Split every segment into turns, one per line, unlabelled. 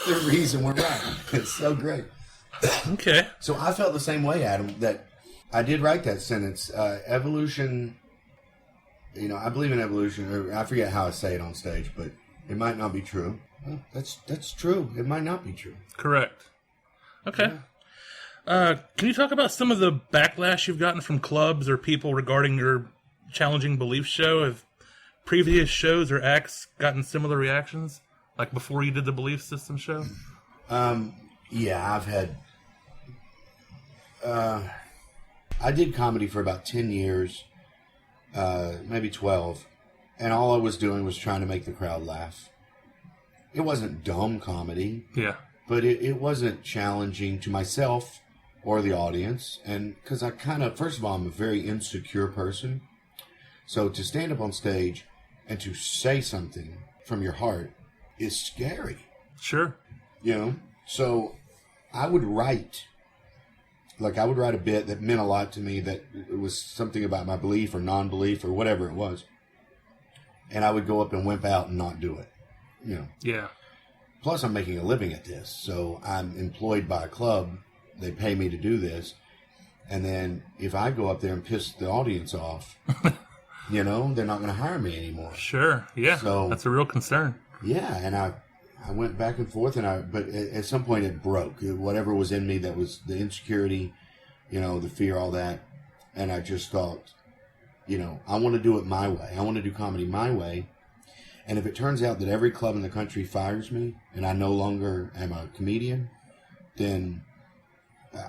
the reason we're right. It's so great.
Okay.
So I felt the same way, Adam, that I did write that sentence. Evolution, I believe in evolution, or I forget how I say it on stage, but it might not be true. Well, that's true. It might not be true.
Correct. Okay. Yeah. Can you talk about some of the backlash you've gotten from clubs or people regarding your challenging belief show? Have previous shows or acts gotten similar reactions, like before you did the belief system show?
Yeah, I've had... I did comedy for about 10 years, maybe 12, and all I was doing was trying to make the crowd laugh. It wasn't dumb comedy.
Yeah.
But it wasn't challenging to myself or the audience. And because I first of all, I'm a very insecure person. So to stand up on stage and to say something from your heart is scary.
Sure.
So I would write a bit that meant a lot to me, that it was something about my belief or non-belief or whatever it was. And I would go up and wimp out and not do it.
Yeah.
Plus, I'm making a living at this, so I'm employed by a club. They pay me to do this, and then if I go up there and piss the audience off, they're not going to hire me anymore.
Sure, yeah. So that's a real concern.
Yeah, and I went back and forth, but at some point it broke. Whatever was in me, that was the insecurity, the fear, all that, and I just thought, I want to do it my way. I want to do comedy my way. And if it turns out that every club in the country fires me and I no longer am a comedian, then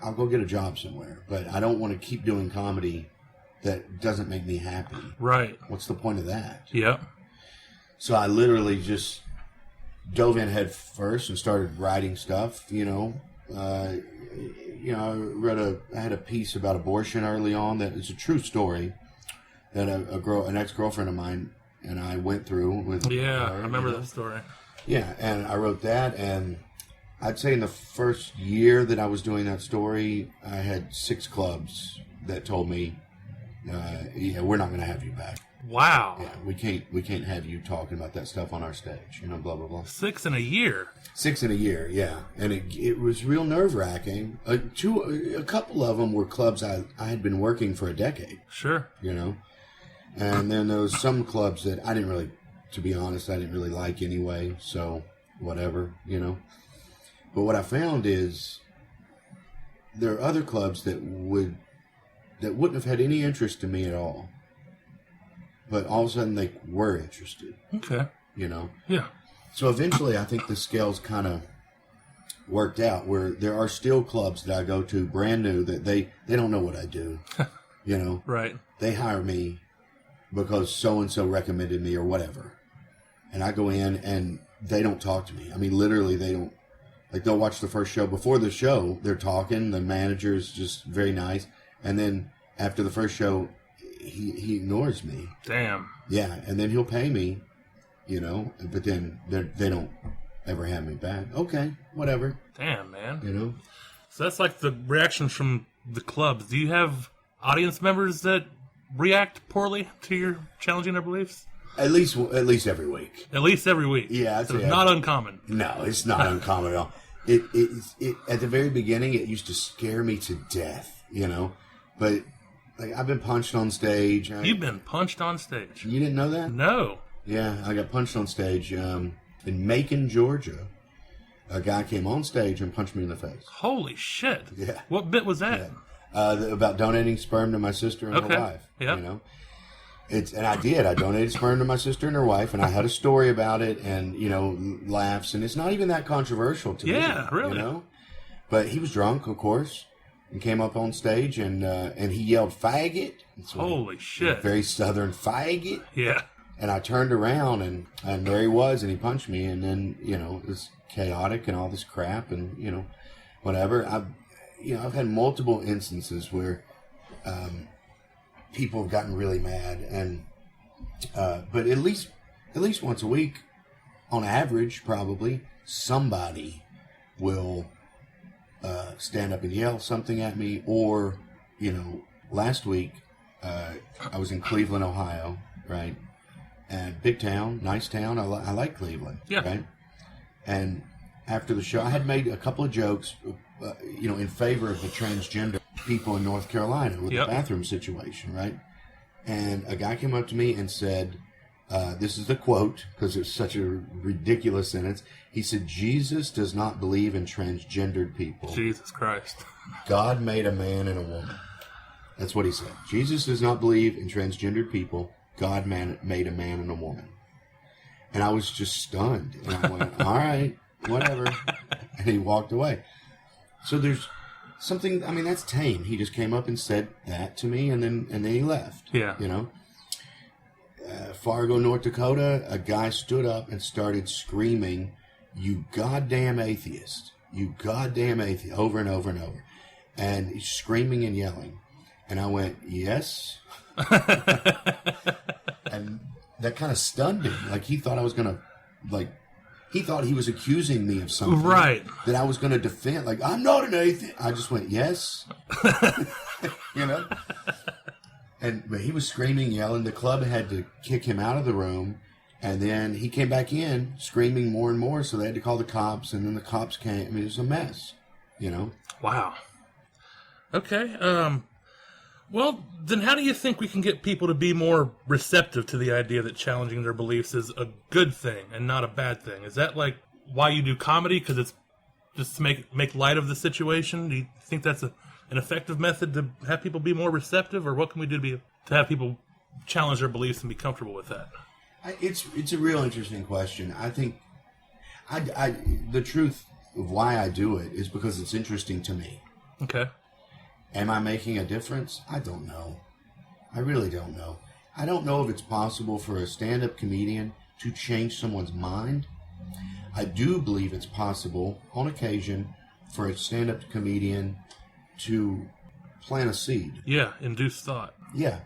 I'll go get a job somewhere. But I don't want to keep doing comedy that doesn't make me happy.
Right.
What's the point of that?
Yep.
So I literally just dove in head first and started writing stuff, I had a piece about abortion early on that is a true story that an ex-girlfriend of mine and I went through with.
Yeah, I remember that story.
Yeah, and I wrote that, and I'd say in the first year that I was doing that story, I had 6 clubs that told me, we're not going to have you back.
Wow.
Yeah, we can't have you talking about that stuff on our stage, blah, blah, blah.
6 in a year?
6 in a year, yeah. And it was real nerve-wracking. A couple of them were clubs I had been working for a decade.
Sure.
And then there was some clubs that to be honest, I didn't really like anyway, so whatever, But what I found is there are other clubs that wouldn't have had any interest in me at all. But all of a sudden they were interested.
Okay.
Yeah. So eventually I think the scales kind of worked out where there are still clubs that I go to brand new that they don't know what I do. Right. They hire me because so-and-so recommended me or whatever. And I go in and they don't talk to me. I mean, literally they don't. Like, they'll watch the first show. Before the show, they're talking. The manager's just very nice. And then after the first show, he ignores me.
Damn.
Yeah, and then he'll pay me, but then they don't ever have me back. Okay, whatever.
Damn, man. So that's like the reactions from the clubs. Do you have audience members that react poorly to your challenging their beliefs?
At least every week.
At least every week.
Yeah,
so it's not uncommon.
No, it's not uncommon at all. It at the very beginning, it used to scare me to death, But I've been punched on stage.
You've been punched on stage.
You didn't know that?
No.
Yeah, I got punched on stage in Macon, Georgia. A guy came on stage and punched me in the face.
Holy shit!
Yeah.
What bit was that?
Yeah. About donating sperm to my sister and her wife.
Yeah.
And I did. I donated sperm to my sister and her wife, and I had a story about it, and laughs, and it's not even that controversial to me.
Yeah, really.
But he was drunk, of course, and came up on stage, and he yelled "faggot."
Holy shit!
Very southern faggot.
Yeah.
And I turned around, and there he was, and he punched me, and then it was chaotic and all this crap, and whatever. I've had multiple instances where people have gotten really mad, and but at least once a week, on average, probably somebody will stand up and yell something at me. Or last week I was in Cleveland, Ohio, right? And big town, nice town. I like Cleveland,
yeah.
Right? And after the show. I had made a couple of jokes, in favor of the transgender people in North Carolina with the bathroom situation, right? And a guy came up to me and said, this is the quote, because it's such a ridiculous sentence. He said, Jesus does not believe in transgendered people.
Jesus Christ.
God made a man and a woman. That's what he said. Jesus does not believe in transgendered people. God made a man and a woman. And I was just stunned. And I went, all right, whatever. And he walked away. So there's something, that's tame. He just came up and said that to me, and then he left.
Yeah.
Fargo, North Dakota, a guy stood up and started screaming, "You goddamn atheist. You goddamn atheist," over and over and over. And he's screaming and yelling. And I went, yes. And that kind of stunned him. Like, he thought I was going to, he thought he was accusing me of something.
Right.
That I was going to defend. Like, I'm not an atheist. I just went, yes. But he was screaming, yelling. The club had to kick him out of the room. And then he came back in screaming more and more. So they had to call the cops. And then the cops came. It was a mess,
Wow. Okay. Well, then how do you think we can get people to be more receptive to the idea that challenging their beliefs is a good thing and not a bad thing? Is that like why you do comedy? Because it's just to make light of the situation? Do you think that's an effective method to have people be more receptive? Or what can we do to have people challenge their beliefs and be comfortable with that?
It's a real interesting question. I think the truth of why I do it is because it's interesting to me.
Okay.
Am I making a difference? I don't know. I really don't know. I don't know if it's possible for a stand-up comedian to change someone's mind. I do believe it's possible, on occasion, for a stand-up comedian to plant a seed.
Yeah, induce thought.
Yeah.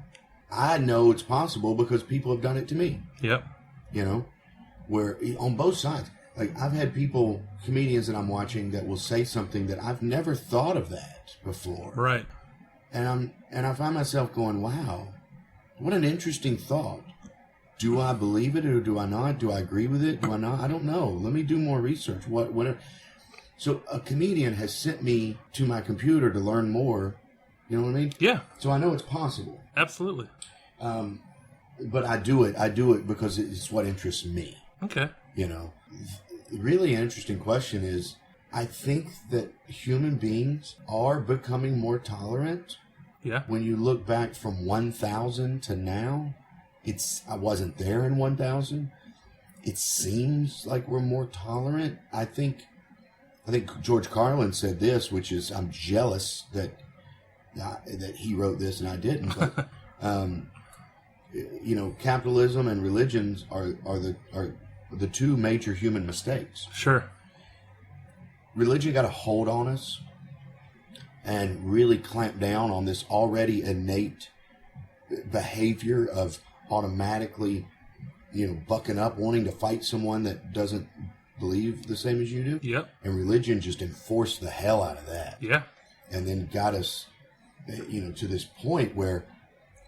I know it's possible because people have done it to me.
Yep.
Where on both sides. Like, I've had comedians that I'm watching that will say something that I've never thought of that before.
Right.
And I find myself going, wow, what an interesting thought. Do I believe it or do I not? Do I agree with it? Do I not? I don't know. Let me do more research. Whatever. So a comedian has sent me to my computer to learn more. You know what I mean?
Yeah.
So I know it's possible.
Absolutely.
But I do it because it's what interests me.
Okay.
Really interesting question is, I think that human beings are becoming more tolerant.
Yeah.
When you look back from 1,000 to now, I wasn't there in 1,000. It seems like we're more tolerant. I think George Carlin said this, which is, I'm jealous that he wrote this and I didn't. But capitalism and religions are the two major human mistakes.
Sure.
Religion got a hold on us and really clamp down on this already innate behavior of automatically, bucking up, wanting to fight someone that doesn't believe the same as you do.
Yep.
And religion just enforced the hell out of that.
Yeah.
And then got us, to this point where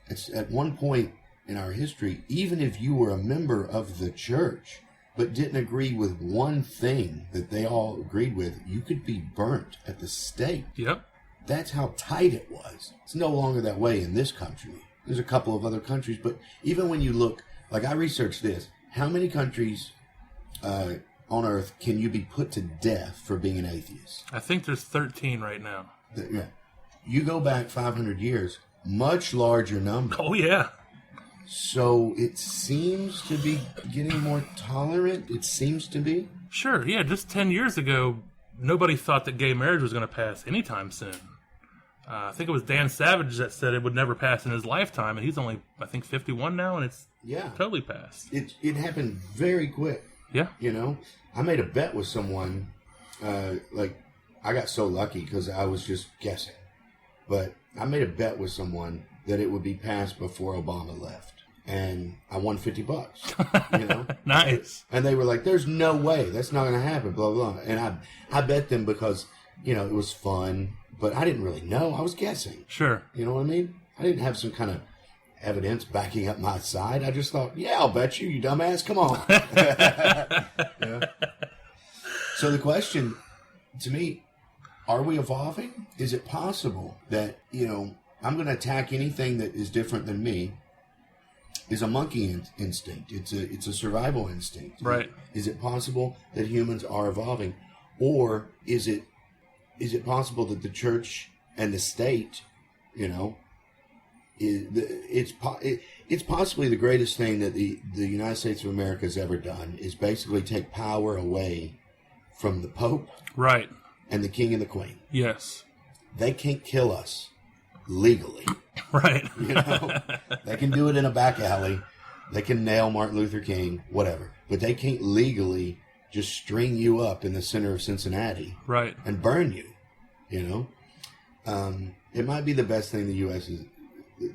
it's at one point in our history, even if you were a member of the church but didn't agree with one thing that they all agreed with, you could be burnt at the stake.
Yep.
That's how tight it was. It's no longer that way in this country. There's a couple of other countries, but even when you look, like I researched this, how many countries on earth can you be put to death for being an atheist?
I think there's 13 right now.
Yeah. You go back 500 years, much larger number.
Oh, yeah.
So it seems to be getting more tolerant. It seems to be.
Sure, yeah. Just 10 years ago, nobody thought that gay marriage was going to pass anytime soon. I think it was Dan Savage that said it would never pass in his lifetime, and he's only, I think, 51 now, and it's totally passed.
It happened very quick.
Yeah.
I made a bet with someone, I got so lucky because I was just guessing. But I made a bet with someone that it would be passed before Obama left. And I won $50,
Nice.
And they were like, there's no way. That's not going to happen, blah, blah. And I bet them because, it was fun. But I didn't really know. I was guessing.
Sure.
You know what I mean? I didn't have some kind of evidence backing up my side. I just thought, yeah, I'll bet you dumbass. Come on. So the question, to me, are we evolving? Is it possible that, I'm going to attack anything that is different than me? Is a monkey instinct. It's a survival instinct.
Right.
Is it possible that humans are evolving? Or is it possible that the church and the state, it's possibly the greatest thing that the United States of America has ever done is basically take power away from the Pope,
right,
and the King and the Queen.
Yes,
they can't kill us legally,
right?
They can do it in a back alley. They can nail Martin Luther King, whatever, but they can't legally just string you up in the center of Cincinnati,
right,
and burn you. It might be the best thing the U.S. is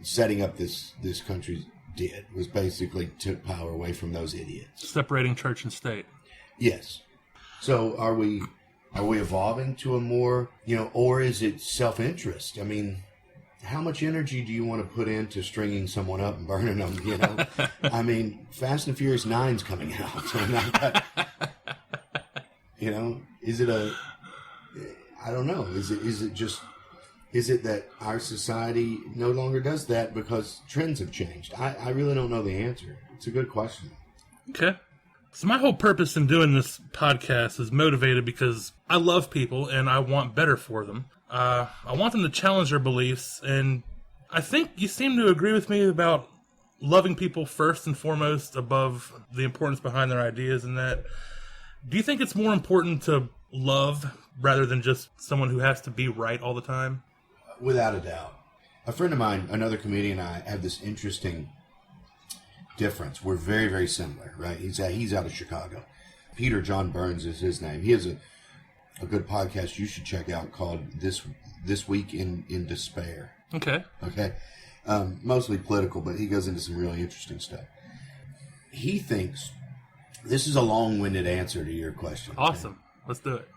setting up this country did, was basically took power away from those idiots.
Separating church and state.
Yes. So are we evolving to a more, or is it self-interest? I mean, how much energy do you want to put into stringing someone up and burning them, I mean, Fast and Furious 9's coming out. Is it I don't know. Is it that our society no longer does that because trends have changed? I really don't know the answer. It's a good question.
Okay. So my whole purpose in doing this podcast is motivated because I love people and I want better for them. I want them to challenge their beliefs, and I think you seem to agree with me about loving people first and foremost above the importance behind their ideas and that. Do you think it's more important to love rather than just someone who has to be right all the time?
Without a doubt. A friend of mine, another comedian, and I have this interesting difference. We're very, very similar, right? He's out of Chicago. Peter John Burns is his name. He has a good podcast you should check out called This Week in Despair.
Okay.
Mostly political, but he goes into some really interesting stuff. He thinks, this is a long-winded answer to your question.
Awesome. Man. Let's do it.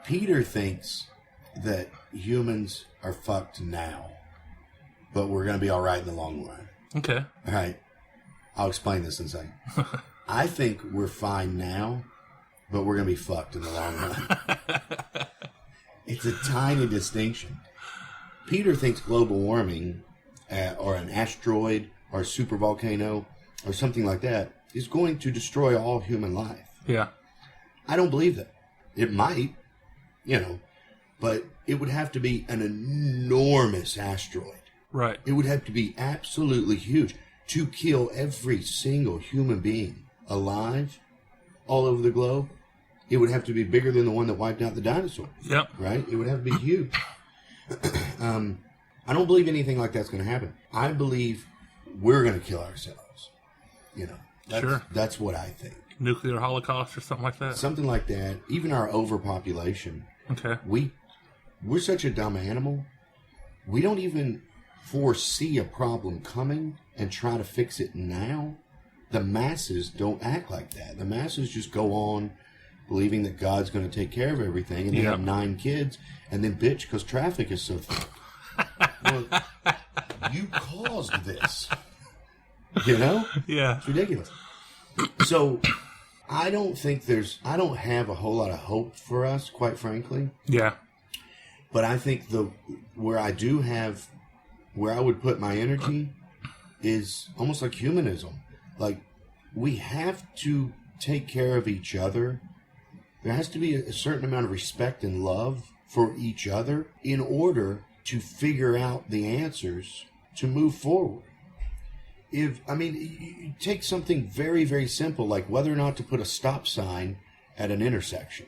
Peter thinks that humans are fucked now, but we're going to be all right in the long run.
Okay.
All right. I'll explain this in a second. I think we're fine now, but we're going to be fucked in the long run. It's a tiny distinction. Peter thinks global warming or an asteroid or a supervolcano or something like that is going to destroy all human life.
Yeah.
I don't believe that. It might, but it would have to be an enormous asteroid.
Right.
It would have to be absolutely huge to kill every single human being alive all over the globe. It would have to be bigger than the one that wiped out the dinosaurs.
Yep. Right?
It would have to be huge. I don't believe anything like that's going to happen. I believe we're going to kill ourselves.
Sure.
That's what I think.
Nuclear holocaust or something like that?
Something like that. Even our overpopulation.
Okay.
We're such a dumb animal. We don't even foresee a problem coming and try to fix it now. The masses don't act like that. The masses just go on believing that God's going to take care of everything, and they have 9 kids, and then bitch because traffic is so thick. Well, you caused this.
Yeah.
It's ridiculous. So I don't have a whole lot of hope for us, quite frankly.
Yeah.
But I think where I would put my energy is almost like humanism. Like, we have to take care of each other. There has to be a certain amount of respect and love for each other in order to figure out the answers to move forward. You take something very, very simple, like whether or not to put a stop sign at an intersection.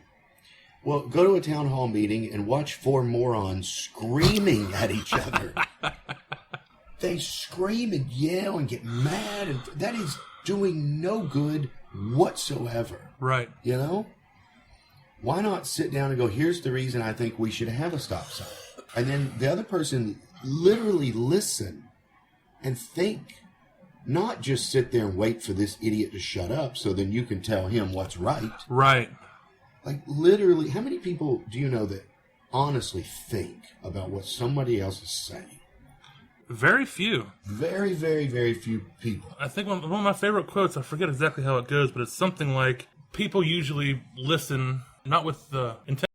Well, go to a town hall meeting and watch 4 morons screaming at each other. They scream and yell and get mad, and that is doing no good whatsoever.
Right.
Why not sit down and go, here's the reason I think we should have a stop sign. And then the other person literally listen and think. Not just sit there and wait for this idiot to shut up so then you can tell him what's right.
Right.
Like, literally, how many people do you know that honestly think about what somebody else is saying?
Very few.
Very, very, very few people.
I think one of my favorite quotes, I forget exactly how it goes, but it's something like, people usually listen not with the intent